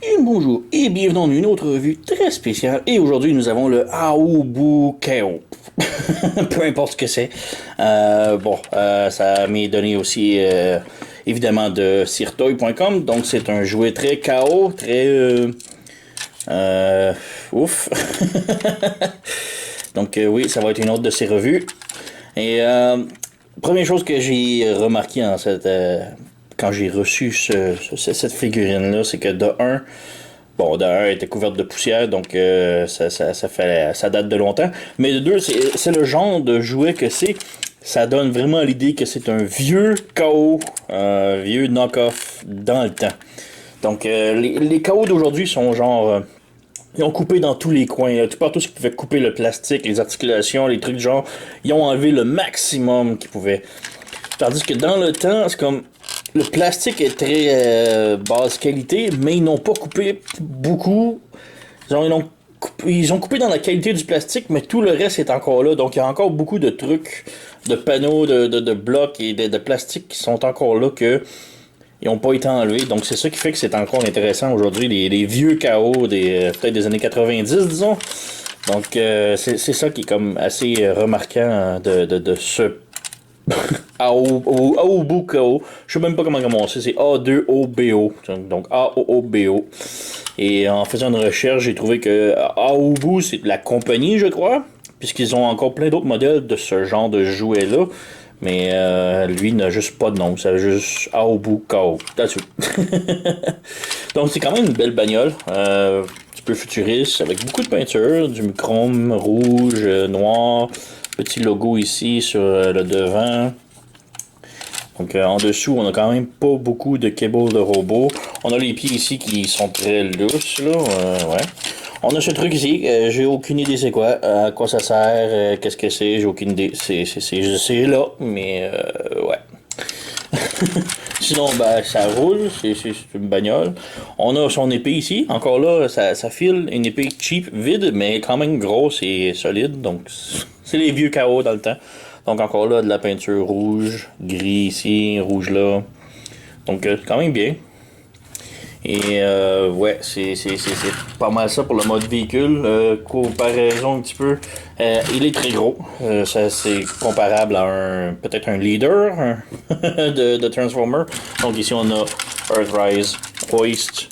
Et bonjour et bienvenue dans une autre revue très spéciale. Et aujourd'hui, nous avons le Aobu Kao. Peu importe ce que c'est. Ça m'est donné aussi, évidemment, de sirtoy.com. Donc, c'est un jouet très KO, très. Euh, Ouf. Donc, oui, ça va être une autre de ces revues. Et première chose que j'ai remarqué quand j'ai reçu cette figurine-là, c'est que de un, bon, de un, elle était couverte de poussière, donc ça date de longtemps. Mais de deux, c'est le genre de jouet que c'est. Ça donne vraiment l'idée que c'est un vieux KO, un vieux knock-off dans le temps. Donc, les KO d'aujourd'hui sont genre. Ils ont coupé dans tous les coins, là. Tout partout ce qui pouvait couper le plastique, les articulations, les trucs genre. Ils ont enlevé le maximum qu'ils pouvaient. Tandis que dans le temps, c'est comme. Le plastique est très basse qualité, mais ils n'ont pas coupé beaucoup. Ils ont coupé dans la qualité du plastique, mais tout le reste est encore là. Donc il y a encore beaucoup de trucs, de panneaux, de blocs et de plastique qui sont encore là que ils n'ont pas été enlevés. Donc c'est ça qui fait que c'est encore intéressant aujourd'hui. Les vieux KO peut-être des années 90, disons. Donc c'est ça qui est comme assez remarquant de ce Aobu. Je sais même pas comment commencer. C'est A2OBO. Donc AOOBO. Et en faisant une recherche, j'ai trouvé que Aobu, c'est la compagnie, je crois. Puisqu'ils ont encore plein d'autres modèles de ce genre de jouet-là. Mais lui n'a juste pas de nom. C'est juste Aobu KO. That's it. Donc c'est quand même une belle bagnole. Un petit peu futuriste. Avec beaucoup de peinture. Du chrome rouge, noir. Petit logo ici sur le devant. Donc en dessous, on a quand même pas beaucoup de cables de robot. On a les pieds ici qui sont très lousses, là. Ouais. On a ce truc ici, j'ai aucune idée c'est quoi, à quoi ça sert, qu'est-ce que c'est, j'ai aucune idée. C'est là, mais ouais. Sinon, ben, ça roule, c'est une bagnole. On a son épée ici. Encore là, ça file une épée cheap, vide, mais quand même grosse et solide. Donc, c'est les vieux KO dans le temps. Donc, encore là, de la peinture rouge, gris ici, rouge là. Donc, quand même bien. Et ouais, c'est pas mal ça pour le mode véhicule. Comparaison un petit peu, il est très gros. Ça c'est comparable à peut-être un leader de Transformer. Donc ici on a Earthrise, Hoist.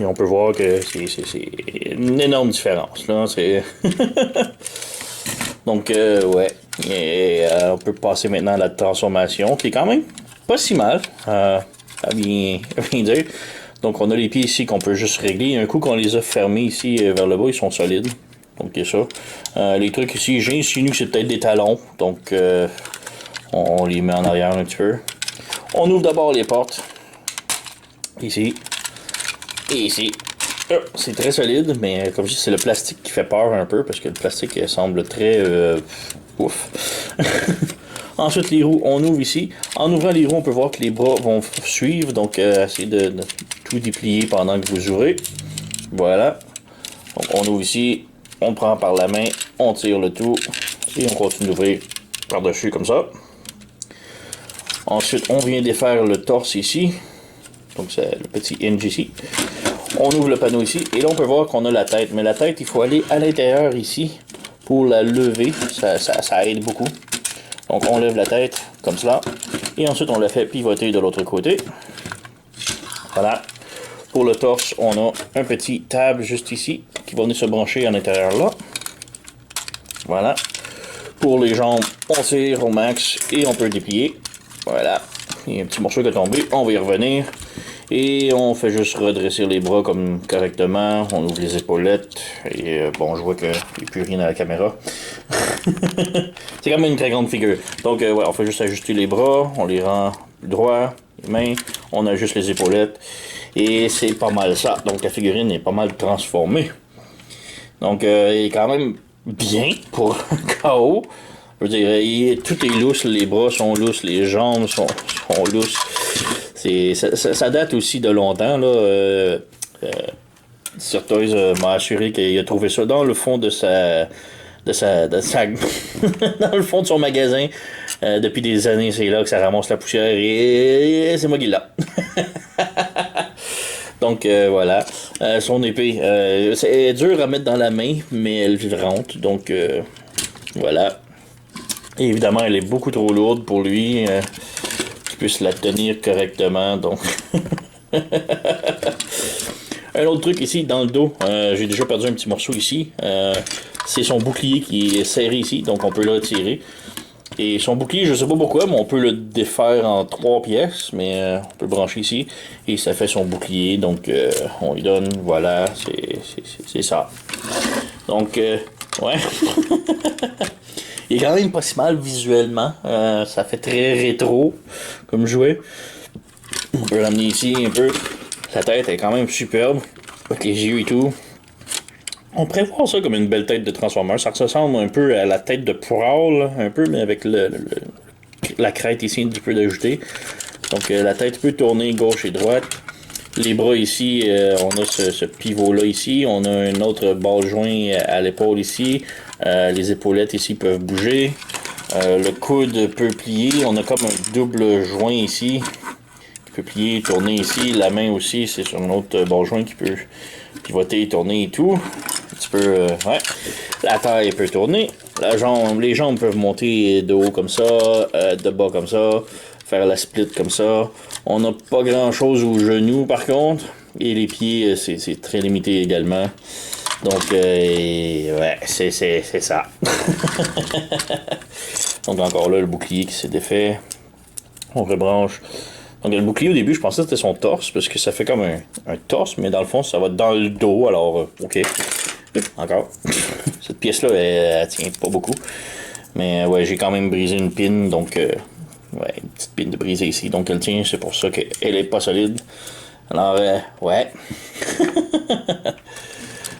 Et on peut voir que c'est une énorme différence. Là. Donc ouais. Et on peut passer maintenant à la transformation, qui est quand même pas si mal. À bien dire. Donc on a les pieds ici qu'on peut juste régler. Un coup qu'on les a fermés ici vers le bas, ils sont solides. Donc c'est ça. Les trucs ici, j'insinue que c'est peut-être des talons. Donc on les met en arrière un petit peu. On ouvre d'abord les portes. Ici. Et ici. C'est très solide, mais comme je dis, c'est le plastique qui fait peur un peu, parce que le plastique semble très ouf. Ensuite, les roues, on ouvre ici. En ouvrant les roues, on peut voir que les bras vont suivre. Donc, essayez de tout déplier pendant que vous ouvrez. Voilà. Donc, on ouvre ici. On prend par la main. On tire le tout. Et on continue d'ouvrir par-dessus comme ça. Ensuite, on vient défaire le torse ici. Donc, c'est le petit hinge ici. On ouvre le panneau ici. Et là, on peut voir qu'on a la tête. Mais la tête, il faut aller à l'intérieur ici pour la lever. Ça aide beaucoup. Donc on lève la tête comme cela. Et ensuite on la fait pivoter de l'autre côté. Voilà. Pour le torse, on a un petit table juste ici qui va venir se brancher à l'intérieur là. Voilà. Pour les jambes, on tire au max et on peut déplier. Voilà. Il y a un petit morceau qui est tombé. On va y revenir. Et on fait juste redresser les bras comme correctement. On ouvre les épaulettes. Et bon, je vois qu'il n'y a plus rien à la caméra. C'est quand même une très grande figure. Donc, ouais, on fait juste ajuster les bras. On les rend plus droits. Les mains. On ajuste les épaulettes. Et c'est pas mal ça. Donc, la figurine est pas mal transformée. Donc, il est quand même bien pour un KO. Je veux dire, tout est lousse. Les bras sont lousses. Les jambes sont lousses. Ça date aussi de longtemps, là. Sirtoys m'a assuré qu'il a trouvé ça dans le fond de sa dans le fond de son magasin depuis des années. C'est là que ça ramasse la poussière et c'est moi qui l'a. Donc voilà. Son épée, c'est dur à mettre dans la main, mais elle rentre. Donc voilà. Et évidemment, elle est beaucoup trop lourde pour lui. Qu'il puisse la tenir correctement. Donc. Un autre truc ici, dans le dos, j'ai déjà perdu un petit morceau ici. C'est son bouclier qui est serré ici, donc on peut le retirer. Et son bouclier, je sais pas pourquoi, mais on peut le défaire en 3 pièces, mais on peut le brancher ici. Et ça fait son bouclier, donc on lui donne, voilà, c'est ça. Donc, ouais. Il est quand même pas si mal visuellement. Ça fait très rétro comme jouet. On peut l'amener ici un peu. La tête est quand même superbe. Avec les yeux et tout. On pourrait voir ça comme une belle tête de Transformer. Ça ressemble un peu à la tête de Prowl, un peu, mais avec la crête ici un petit peu ajoutée. Donc la tête peut tourner gauche et droite. Les bras ici, on a ce pivot-là ici. On a un autre ball joint à l'épaule ici. Les épaulettes ici peuvent bouger. Le coude peut plier. On a comme un double joint ici. Qui peut plier, tourner ici. La main aussi, c'est sur un autre ball joint qui peut pivoter, tourner et tout. Un petit peu, ouais. La taille peut tourner. Les jambes peuvent monter de haut comme ça, de bas comme ça. Faire la split comme ça. On n'a pas grand chose aux genoux par contre. Et les pieds, c'est très limité également. Donc, ouais, c'est ça. Donc, encore là, le bouclier qui s'est défait. On rebranche. Donc, le bouclier, au début, je pensais que c'était son torse, parce que ça fait comme un torse, mais dans le fond, ça va dans le dos. Alors, ok. Encore. Cette pièce-là, elle tient pas beaucoup. Mais, ouais, j'ai quand même brisé une pin, donc... ouais, une petite pine de brisée ici, donc elle tient, c'est pour ça qu'elle est pas solide. Alors, ouais.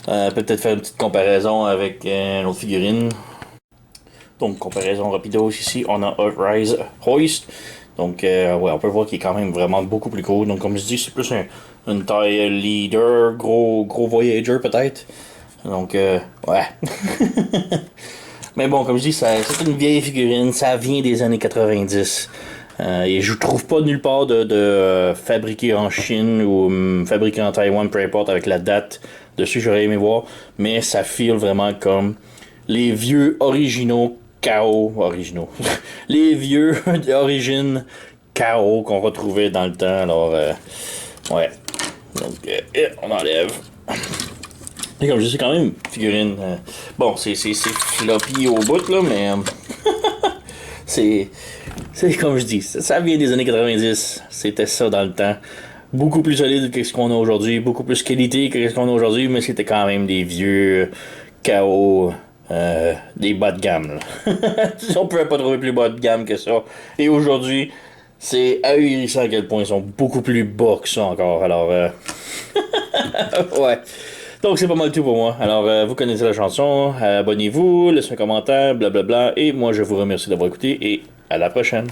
Peut-être faire une petite comparaison avec une autre figurine. Donc, comparaison rapidos ici, on a Earthrise Hoist. Donc, ouais, on peut voir qu'il est quand même vraiment beaucoup plus gros. Donc, comme je dis, c'est plus une taille leader, gros Voyager peut-être. Donc, ouais. Mais bon, comme je dis, c'est une vieille figurine, ça vient des années 90. Et je trouve pas nulle part de fabriqué en Chine ou fabriqué en Taïwan, peu importe, avec la date dessus, j'aurais aimé voir. Mais ça file vraiment comme les vieux originaux KO originaux. Les vieux d'origine KO qu'on retrouvait dans le temps. Alors, ouais. Donc, on enlève. Et comme je dis, c'est quand même une figurine. Bon, c'est floppy au bout, là, mais. c'est comme je dis, ça vient des années 90. C'était ça dans le temps. Beaucoup plus solide que ce qu'on a aujourd'hui. Beaucoup plus qualité que ce qu'on a aujourd'hui, mais c'était quand même des vieux KO. Des bas de gamme. On pouvait pas trouver plus bas de gamme que ça. Et aujourd'hui, c'est ahurissant à quel point ils sont beaucoup plus bas que ça encore. Alors, ouais. Donc c'est pas mal tout pour moi. Alors vous connaissez la chanson, abonnez-vous, laissez un commentaire, blablabla. Et moi je vous remercie d'avoir écouté et à la prochaine.